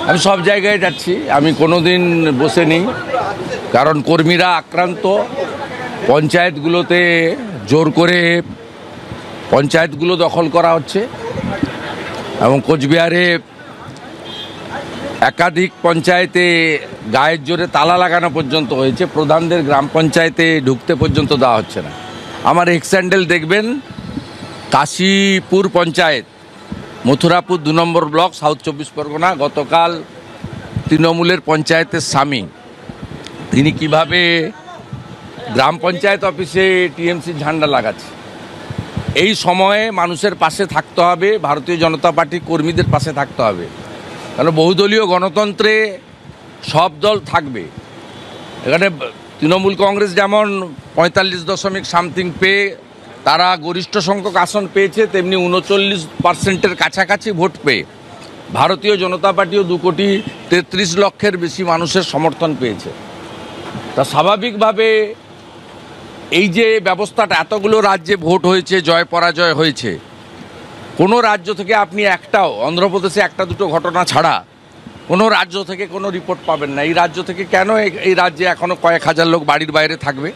আমি সব জায়গায় যাচ্ছি, আমি কোনোদিন বসে নেই, কারণ কর্মীরা আক্রান্ত। পঞ্চায়েতগুলোতে জোর করে পঞ্চায়েতগুলো দখল করা হচ্ছে এবং কোচবিহারে একাধিক পঞ্চায়েতে গায়ের জোরে তালা লাগানো পর্যন্ত হয়েছে, প্রধানদের গ্রাম পঞ্চায়েতে ঢুকতে পর্যন্ত দেওয়া হচ্ছে না। আমার এক্স হ্যান্ডেল দেখবেন, কাশীপুর পঞ্চায়েত, মথুরাপুর 2 নম্বর ব্লক, সাউথ 24 পরগনা। গতকাল তৃণমূলের পঞ্চায়েতের স্বামী তিনি কিভাবে গ্রাম পঞ্চায়েত অফিসে টিএমসি ঝান্ডা লাগাচ্ছে। এই সময়ে মানুষের পাশে থাকতে হবে, ভারতীয় জনতা পার্টি কর্মীদের পাশে থাকতে হবে, কারণ বহুদলীয় গণতন্ত্রে সব দল থাকবে। এখানে তৃণমূল কংগ্রেস যেমন 45.something পেয়ে তারা গরিষ্ঠ সংখ্যক আসন পেয়েছে, তেমনি 39% কাছাকাছি ভোট পেয়ে ভারতীয় জনতা পার্টিও 2,33,00,000 বেশি মানুষের সমর্থন পেয়েছে। তা স্বাভাবিকভাবে এই যে ব্যবস্থাটা, এতগুলো রাজ্যে ভোট হয়েছে, জয় পরাজয় হয়েছে, কোনো রাজ্য থেকে আপনি একটাও, অন্ধ্রপ্রদেশে 1-2 ঘটনা ছাড়া কোনো রাজ্য থেকে কোনো রিপোর্ট পাবেন না। এই রাজ্য থেকে কেন এই রাজ্যে এখনও কয়েক হাজার লোক বাড়ির বাইরে থাকবে,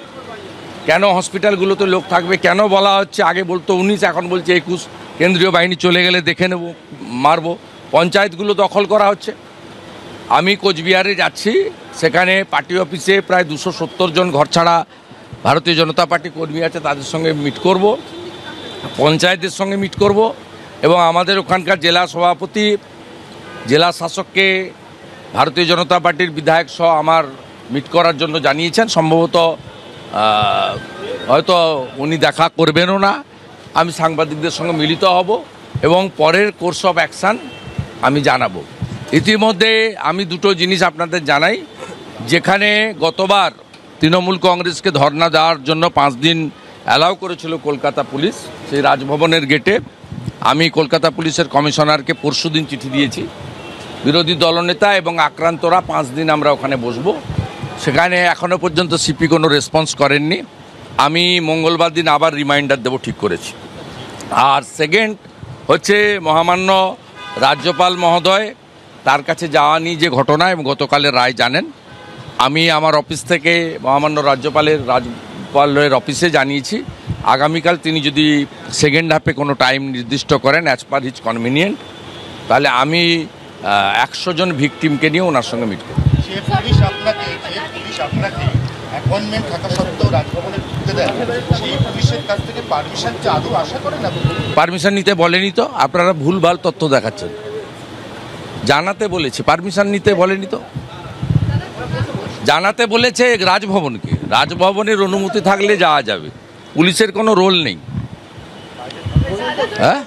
কেন হসপিটালগুলোতে লোক থাকবে, কেন বলা হচ্ছে আগে বলতো 19, এখন বলছে 21, কেন্দ্রীয় বাহিনী চলে গেলে দেখে নেব, মারব। পঞ্চায়েতগুলো দখল করা হচ্ছে। আমি কোচবিহারে যাচ্ছি, সেখানে পার্টি অফিসে প্রায় 270 জন ঘর ছাড়া ভারতীয় জনতা পার্টি কর্মী আছে, তাদের সঙ্গে মিট করব, পঞ্চায়েতের সঙ্গে মিট করব এবং আমাদের ওখানকার জেলা সভাপতি, জেলা শাসককে ভারতীয় জনতা পার্টির বিধায়ক সহ আমার মিট করার জন্য জানিয়েছেন। সম্ভবত হয়তো উনি দেখা করবেনও না। আমি সাংবাদিকদের সঙ্গে মিলিত হব এবং পরের কোর্স অফ অ্যাকশান আমি জানাবো। ইতিমধ্যে আমি দুটো জিনিস আপনাদের জানাই। যেখানে গতবার তৃণমূল কংগ্রেসকে ধর্ণা দেওয়ার জন্য 5 দিন অ্যালাউ করেছিল কলকাতা পুলিশ, সেই রাজভবনের গেটে আমি কলকাতা পুলিশের কমিশনারকে পরশুদিন চিঠি দিয়েছি। বিরোধী দলনেতা এবং আক্রান্তরা 5 দিন আমরা ওখানে বসবো। সেখানে এখনও পর্যন্ত সিপি কোনো রেসপন্স করেননি। আমি মঙ্গলবার দিন আবার রিমাইন্ডার দেবো, ঠিক করেছি। আর সেকেন্ড হচ্ছে মহামান্য রাজ্যপাল মহোদয়, তার কাছে যাওয়া নিয়ে যে ঘটনা এবং গতকালের রায় জানেন, আমি আমার অফিস থেকে মহামান্য রাজ্যপালের অফিসে জানিয়েছি আগামীকাল তিনি যদি সেকেন্ড হাফে কোনো টাইম নির্দিষ্ট করেন অ্যাজ পার হিজ কনভিনিয়েন্ট, তাহলে আমি 100 জন ভিকটিমকে নিয়ে ওনার সঙ্গে মিট করব। পারমিশন নিতে বলেনি তো, আপনারা ভুলভাল তথ্য দেখাচ্ছেন। জানাতে বলেছে, পারমিশন নিতে বলেনি তো। জানাতে বলেছে রাজভবনকে, রাজভবনের অনুমতি থাকলে যাওয়া যাবে, পুলিশের কোনো রোল নেই। হ্যাঁ,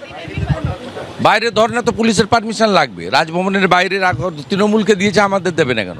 বাইরে ধর্না তো পুলিশের পারমিশন লাগবে, রাজভবনের বাইরে তৃণমূলকে দিয়েছে, আমাদের দেবে না কেন?